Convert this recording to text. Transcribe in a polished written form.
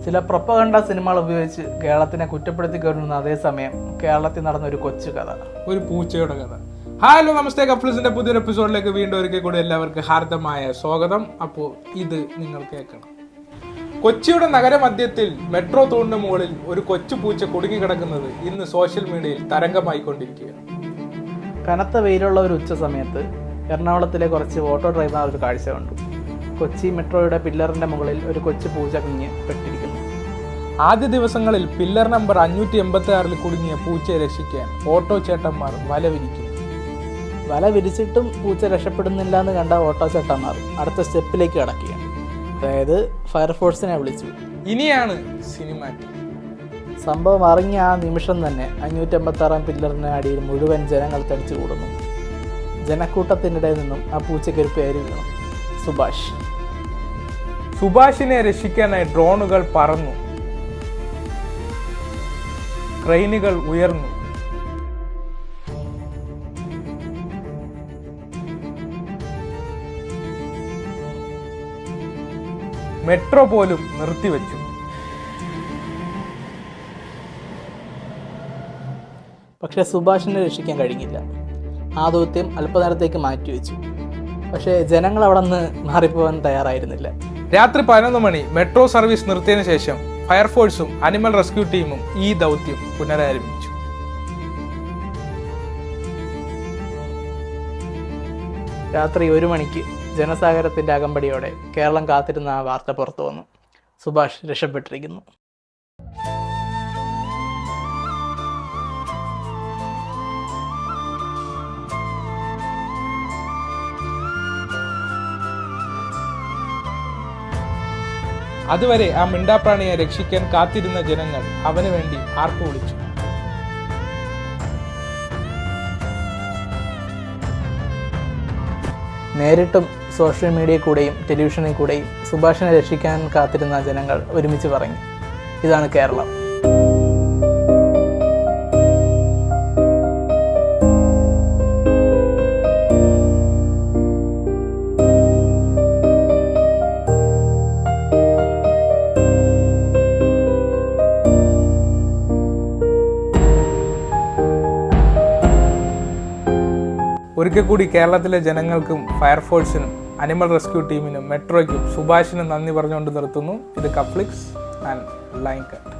ചില പ്രൊപ്പഗണ്ട സിനിമകൾ ഉപയോഗിച്ച് കേരളത്തിനെ കുറ്റപ്പെടുത്തി കയറുന്ന അതേസമയം കേരളത്തിൽ നടന്ന ഒരു കൊച്ചു കഥ, ഒരു പൂച്ചയുടെ കഥ. ഹലോ നമസ്തേ, കപ്പിൾസിന്റെ പുതിയൊരു എപ്പിസോഡിലേക്ക് വീണ്ടും ഒരിക്കൽ കൂടി എല്ലാവർക്കും ഹാർദമായ സ്വാഗതം. അപ്പോൾ ഇത് നിങ്ങൾ കേൾക്കണം. കൊച്ചിയുടെ നഗരമധ്യത്തിൽ മെട്രോ തൂണിന് മുകളിൽ ഒരു കൊച്ചു പൂച്ച കുടുങ്ങിക്കിടക്കുന്നത് ഇന്ന് സോഷ്യൽ മീഡിയയിൽ തരംഗമായിക്കൊണ്ടിരിക്കുകയാണ്. കനത്ത വെയിലുള്ള ഒരു ഉച്ച സമയത്ത് എറണാകുളത്തിലെ കുറച്ച് ഓട്ടോ ഡ്രൈവർമാർ ഒരു കാഴ്ച കണ്ടു. കൊച്ചി മെട്രോയുടെ പില്ലറിന്റെ മുകളിൽ ഒരു കൊച്ചു പൂച്ച കുഞ്ഞ് പെട്ടിരിക്കുന്നു. ആദ്യ ദിവസങ്ങളിൽ പില്ലർ നമ്പർ 586 കുടുങ്ങിയ പൂച്ചയെ രക്ഷിക്കാൻ ഓട്ടോ ചേട്ടന്മാർ വല വിരിക്കുന്നു. വല വിരിച്ചിട്ടും പൂച്ച രക്ഷപ്പെടുന്നില്ല എന്ന് കണ്ട ഓട്ടോ ചേട്ടന്മാർ അടുത്ത സ്റ്റെപ്പിലേക്ക് കടക്കുകയാണ്. അതായത് ഫയർഫോഴ്സിനെ വിളിച്ചു. ഇനിയാണ് സിനിമാറ്റിക്. സംഭവം അറിഞ്ഞ ആ നിമിഷം തന്നെ 586 പില്ലറിന് അടിയിൽ മുഴുവൻ ജനങ്ങൾ തടിച്ചു കൂടുന്നു. ജനക്കൂട്ടത്തിനിടയിൽ നിന്നും ആ പൂച്ചയ്ക്കൊരു പേര് വീണു, സുഭാഷ്. സുഭാഷിനെ രക്ഷിക്കാനായി ഡ്രോണുകൾ പറന്നു, ക്രെയിനുകൾ ഉയർന്നു. മെട്രോ പോലും നിർത്തിവെച്ചു. പക്ഷേ സുഭാഷിനെ രക്ഷിക്കാൻ കഴിഞ്ഞില്ല. ആ ദൗത്യം അല്പനേരത്തേക്ക് മാറ്റിവെച്ചു. പക്ഷേ ജനങ്ങൾ അവിടെ നിന്ന് മാറിപ്പോകാൻ തയ്യാറായിരുന്നില്ല. രാത്രി 11 മണി മെട്രോ സർവീസ് നിർത്തിയതിനു ശേഷം ഫയർഫോഴ്സും അനിമൽ റെസ്ക്യൂ ടീമും ഈ ദൗത്യം പുനരാരംഭിച്ചു. രാത്രി 1 മണിക്ക് ജനസാഗരത്തിൻ്റെ അകമ്പടിയോടെ കേരളം കാത്തിരുന്ന ആ വാർത്ത പുറത്തു വന്നു. സുഭാഷ് രക്ഷപ്പെട്ടിരിക്കുന്നു. അതുവരെ ആ മിണ്ടാപ്രാണിയെ രക്ഷിക്കാൻ കാത്തിരുന്ന ജനങ്ങൾ അവന് വേണ്ടി ആർപ്പ് വിളിച്ചു. നേരിട്ടും സോഷ്യൽ മീഡിയയിൽ കൂടെയും ടെലിവിഷനിൽ കൂടെയും സുഭാഷിനെ രക്ഷിക്കാൻ കാത്തിരുന്ന ജനങ്ങൾ ഒരുമിച്ച് പറഞ്ഞു, ഇതാണ് കേരളം. ഒരിക്കൽ കൂടി കേരളത്തിലെ ജനങ്ങൾക്കും ഫയർഫോഴ്സിനും അനിമൽ റെസ്ക്യൂ ടീമിനും മെട്രോയ്ക്കും സുഭാഷിനും നന്ദി പറഞ്ഞുകൊണ്ട് നിർത്തുന്നു. ഇത് കപ്ലിക്സ് ആൻഡ് ലൈൻ കട്ട്.